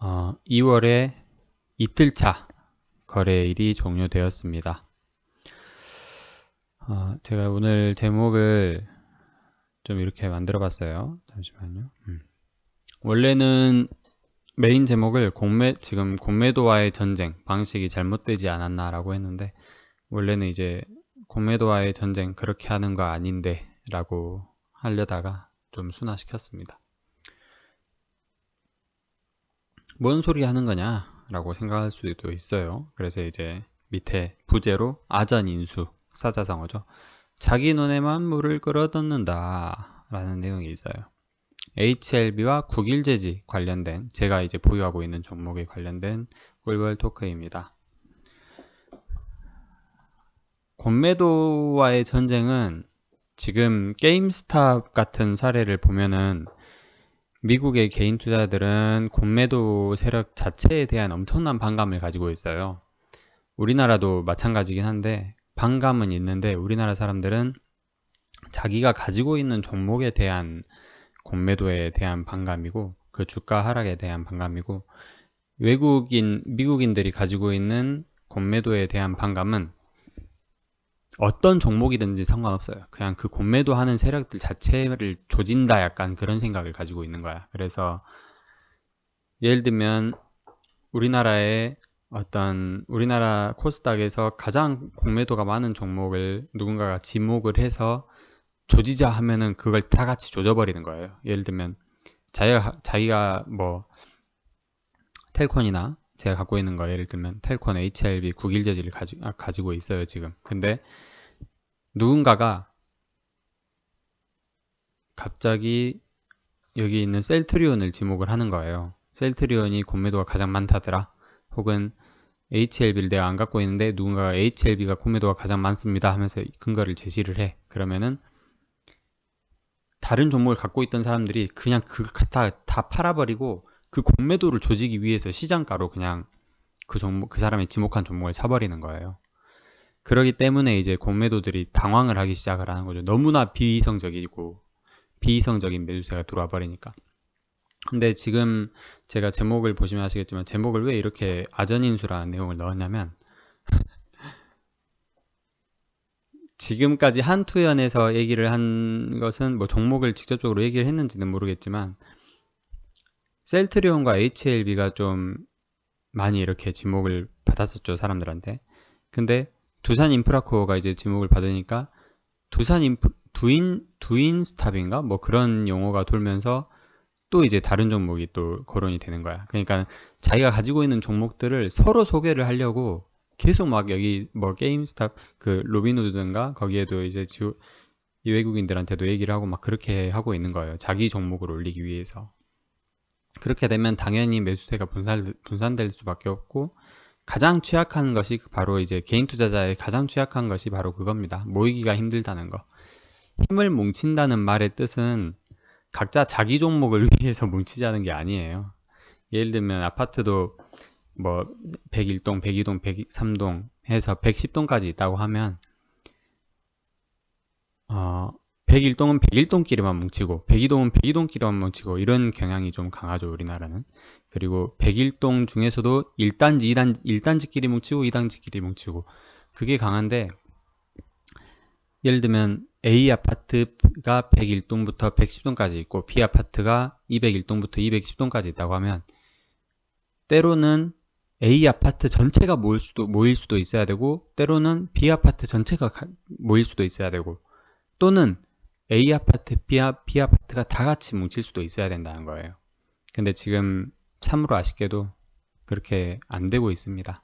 2월의 이틀차 거래일이 종료되었습니다. 제가 오늘 제목을 좀 이렇게 만들어 봤어요. 잠시만요. 원래는 메인 제목을 지금 공매도와의 전쟁 방식이 잘못되지 않았나 라고 했는데, 원래는 이제 공매도와의 전쟁 그렇게 하는 거 아닌데 라고 하려다가 좀 순화시켰습니다. 뭔 소리 하는 거냐 라고 생각할 수도 있어요. 그래서 이제 밑에 부제로 아전인수, 사자성어죠. 자기 눈에만 물을 끌어넣는다 라는 내용이 있어요. HLB와 국일제지 관련된, 제가 이제 보유하고 있는 종목에 관련된 꿀벌 토크입니다. 공매도와의 전쟁은 지금 게임스탑 같은 사례를 보면은 미국의 개인 투자들은 공매도 세력 자체에 대한 엄청난 반감을 가지고 있어요. 우리나라도 마찬가지긴 한데 반감은 있는데, 우리나라 사람들은 자기가 가지고 있는 종목에 대한 공매도에 대한 반감이고, 그 주가 하락에 대한 반감이고, 미국인들이 가지고 있는 공매도에 대한 반감은 어떤 종목이든지 상관없어요. 그냥 그 공매도 하는 세력들 자체를 조진다, 약간 그런 생각을 가지고 있는 거야. 그래서 예를 들면 우리나라 코스닥에서 가장 공매도가 많은 종목을 누군가가 지목을 해서 조지자 하면은 그걸 다 같이 조져버리는 거예요. 예를 들면 자기가 뭐 텔콘이나 제가 갖고 있는 거, 예를 들면 텔콘 HLB 국일제지를 가지고 있어요 지금. 근데 누군가가 갑자기 여기 있는 셀트리온을 지목을 하는 거예요. 셀트리온이 공매도가 가장 많다더라, 혹은 HLB를 내가 안 갖고 있는데 누군가가 HLB가 공매도가 가장 많습니다 하면서 근거를 제시를 해. 그러면은 다른 종목을 갖고 있던 사람들이 그냥 다 팔아버리고 그 공매도를 조지기 위해서 시장가로 그냥 그 사람이 지목한 종목을 사버리는 거예요. 그러기 때문에 이제 공매도들이 당황을 하기 시작을 하는 거죠. 너무나 비이성적인 매수세가 들어와 버리니까. 근데 지금 제가 제목을 보시면 아시겠지만, 제목을 왜 이렇게 아전인수라는 내용을 넣었냐면, 지금까지 한투연에서 얘기를 한 것은 뭐 종목을 직접적으로 얘기를 했는지는 모르겠지만, 셀트리온과 HLB가 좀 많이 이렇게 지목을 받았었죠, 사람들한테. 근데 두산 인프라코어가 이제 지목을 받으니까 두인 스탑인가 뭐 그런 용어가 돌면서 또 이제 다른 종목이 또 거론이 되는 거야. 그러니까 자기가 가지고 있는 종목들을 서로 소개를 하려고 계속 막 여기 뭐 게임스탑 그 로빈후드인가 거기에도 이제 이 외국인들한테도 얘기를 하고 막 그렇게 하고 있는 거예요. 자기 종목을 올리기 위해서. 그렇게 되면 당연히 매수세가 분산될 수밖에 없고, 가장 취약한 것이 바로 이제 개인 투자자의 가장 취약한 것이 바로 그겁니다. 모이기가 힘들다는 거. 힘을 뭉친다는 말의 뜻은 각자 자기 종목을 위해서 뭉치자는 게 아니에요. 예를 들면 아파트도 뭐 101동, 102동, 103동 해서 110동까지 있다고 하면 101동은 101동끼리만 뭉치고 102동은 102동끼리만 뭉치고, 이런 경향이 좀 강하죠, 우리나라는. 그리고 101동 중에서도 1단지, 1단지끼리 뭉치고 2단지끼리 뭉치고, 그게 강한데, 예를 들면 A 아파트가 101동부터 110동까지 있고 B 아파트가 201동부터 210동까지 있다고 하면, 때로는 A 아파트 전체가 모일 수도 있어야 되고, 때로는 B 아파트 전체가 모일 수도 있어야 되고, 또는 A 아파트, B 아파트가 다 같이 뭉칠 수도 있어야 된다는 거예요. 근데 지금 참으로 아쉽게도 그렇게 안 되고 있습니다.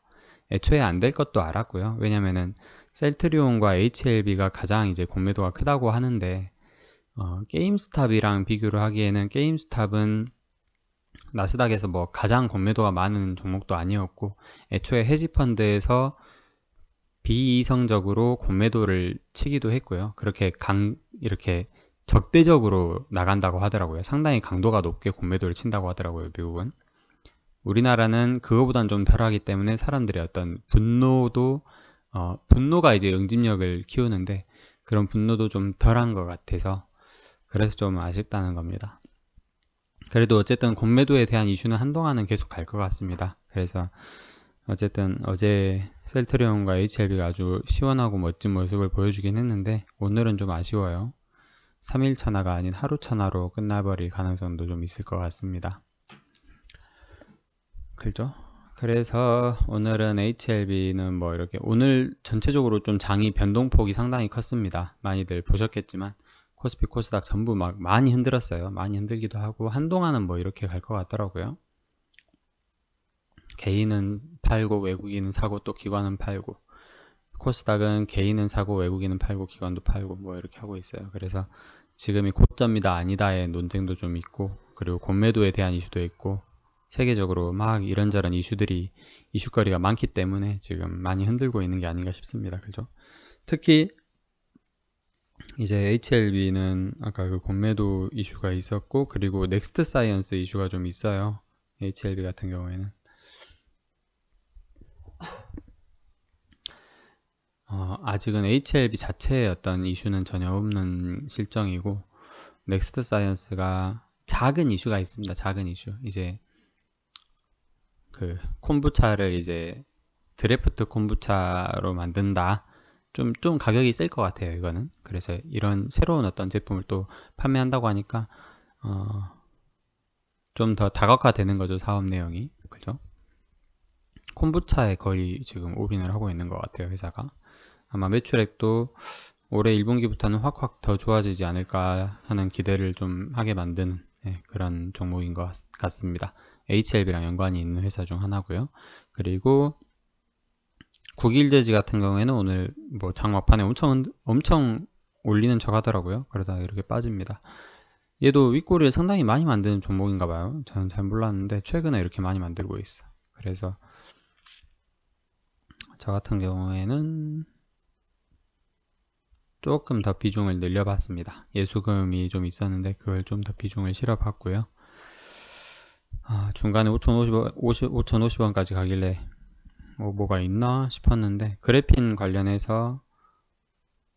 애초에 안 될 것도 알았고요. 왜냐면은 셀트리온과 HLB가 가장 이제 공매도가 크다고 하는데, 게임스탑이랑 비교를 하기에는 게임스탑은 나스닥에서 뭐 가장 공매도가 많은 종목도 아니었고, 애초에 헤지펀드에서 비이성적으로 공매도를 치기도 했고요. 이렇게 적대적으로 나간다고 하더라고요. 상당히 강도가 높게 공매도를 친다고 하더라고요, 미국은. 우리나라는 그거보단 좀 덜하기 때문에 사람들의 어떤 분노가 이제 응집력을 키우는데, 그런 분노도 좀 덜한 것 같아서 그래서 좀 아쉽다는 겁니다. 그래도 어쨌든 공매도에 대한 이슈는 한동안은 계속 갈 것 같습니다. 그래서 어쨌든 어제 셀트리온과 HLB가 아주 시원하고 멋진 모습을 보여주긴 했는데 오늘은 좀 아쉬워요. 3일 천하가 아닌 하루 천하로 끝나버릴 가능성도 좀 있을 것 같습니다. 그죠? 그래서 오늘은 HLB는 뭐 이렇게 오늘 전체적으로 좀 장이 변동폭이 상당히 컸습니다. 많이들 보셨겠지만 코스피 코스닥 전부 막 많이 흔들었어요. 많이 흔들기도 하고 한동안은 뭐 이렇게 갈 것 같더라고요. 개인은 팔고 외국인은 사고 또 기관은 팔고 코스닥은 개인은 사고 외국인은 팔고 기관도 팔고 뭐 이렇게 하고 있어요. 그래서 지금이 고점이다 아니다의 논쟁도 좀 있고 그리고 공매도에 대한 이슈도 있고 세계적으로 막 이런저런 이슈거리가 많기 때문에 지금 많이 흔들고 있는 게 아닌가 싶습니다. 그죠? 특히 이제 HLB는 아까 그 공매도 이슈가 있었고 그리고 넥스트 사이언스 이슈가 좀 있어요. HLB 같은 경우에는 아직은 HLB 자체의 어떤 이슈는 전혀 없는 실정이고 넥스트 사이언스가 작은 이슈가 있습니다. 작은 이슈. 이제 그 콤부차를 이제 드래프트 콤부차로 만든다. 좀 가격이 셀 것 같아요, 이거는. 그래서 이런 새로운 어떤 제품을 또 판매한다고 하니까, 좀 더 다각화되는 거죠, 사업 내용이. 그죠? 콤부차에 거의 지금 올인을 하고 있는 것 같아요, 회사가. 아마 매출액도 올해 1분기부터는 확 더 좋아지지 않을까 하는 기대를 좀 하게 만드는 그런 종목인 것 같습니다. HLB랑 연관이 있는 회사 중 하나고요. 그리고 국일제지 같은 경우에는 오늘 뭐 장막판에 엄청 올리는 척 하더라고요. 그러다가 이렇게 빠집니다. 얘도 윗꼬리를 상당히 많이 만드는 종목인가 봐요. 저는 잘 몰랐는데 최근에 이렇게 많이 만들고 있어. 그래서 저 같은 경우에는 조금 더 비중을 늘려봤습니다. 예수금이 좀 있었는데 그걸 좀 더 비중을 실어봤고요. 중간에 5,050원까지 가길래 뭐가 있나 싶었는데 그래핀 관련해서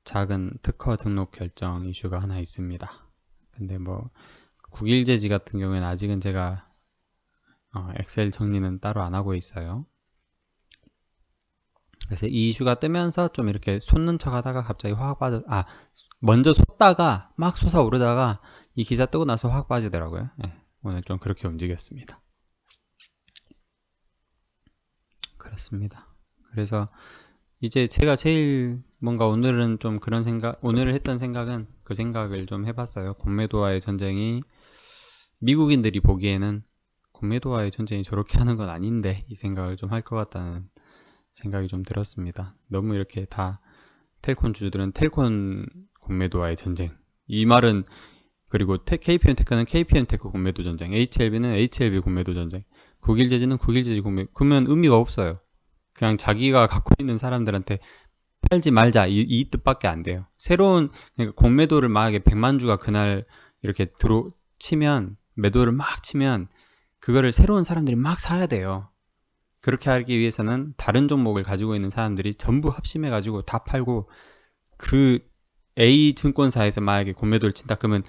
작은 특허 등록 결정 이슈가 하나 있습니다. 근데 뭐 국일제지 같은 경우에는 아직은 제가 엑셀 정리는 따로 안 하고 있어요. 그래서 이 이슈가 뜨면서 좀 이렇게 솟는 척 하다가 갑자기 확 먼저 솟다가 막 솟아오르다가 이 기사 뜨고 나서 확 빠지더라고요. 오늘 좀 그렇게 움직였습니다. 그렇습니다. 그래서 이제 제가 제일 뭔가 오늘은 좀 그런 오늘 했던 생각은 그 생각을 좀 해봤어요. 공매도와의 전쟁이 미국인들이 보기에는 공매도와의 전쟁이 저렇게 하는 건 아닌데 이 생각을 좀 할 것 같다는 생각이 좀 들었습니다. 너무 이렇게 다 텔콘 주주들은 텔콘 공매도와의 전쟁 이 말은 그리고 KPN테크는 KPN테크 공매도 전쟁 HLB는 HLB 공매도 전쟁 국일제지는 국일제지 공매도 그러면 의미가 없어요. 그냥 자기가 갖고 있는 사람들한테 팔지 말자 이 뜻밖에 안 돼요. 새로운 그러니까 공매도를 만약에 100만 주가 그날 이렇게 치면 매도를 막 치면 그거를 새로운 사람들이 막 사야 돼요. 그렇게 하기 위해서는 다른 종목을 가지고 있는 사람들이 전부 합심해 가지고 다 팔고 그 A 증권사에서 만약에 공매도를 친다 그러면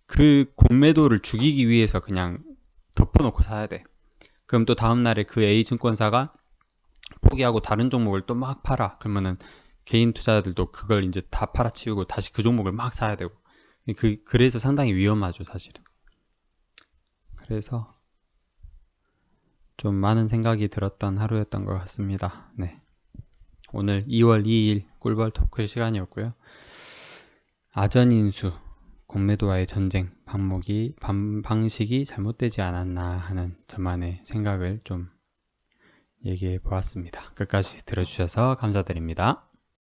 그 공매도를 죽이기 위해서 그냥 덮어놓고 사야 돼. 그럼 또 다음날에 그 A 증권사가 포기하고 다른 종목을 또 막 팔아. 그러면은 개인 투자자들도 그걸 이제 다 팔아치우고 다시 그 종목을 막 사야 되고. 그래서 상당히 위험하죠, 사실은. 그래서 좀 많은 생각이 들었던 하루였던 것 같습니다. 네. 오늘 2월 2일 꿀벌 토크 시간이었고요. 아전인수, 공매도와의 전쟁, 방식이 잘못되지 않았나 하는 저만의 생각을 좀 얘기해 보았습니다. 끝까지 들어주셔서 감사드립니다.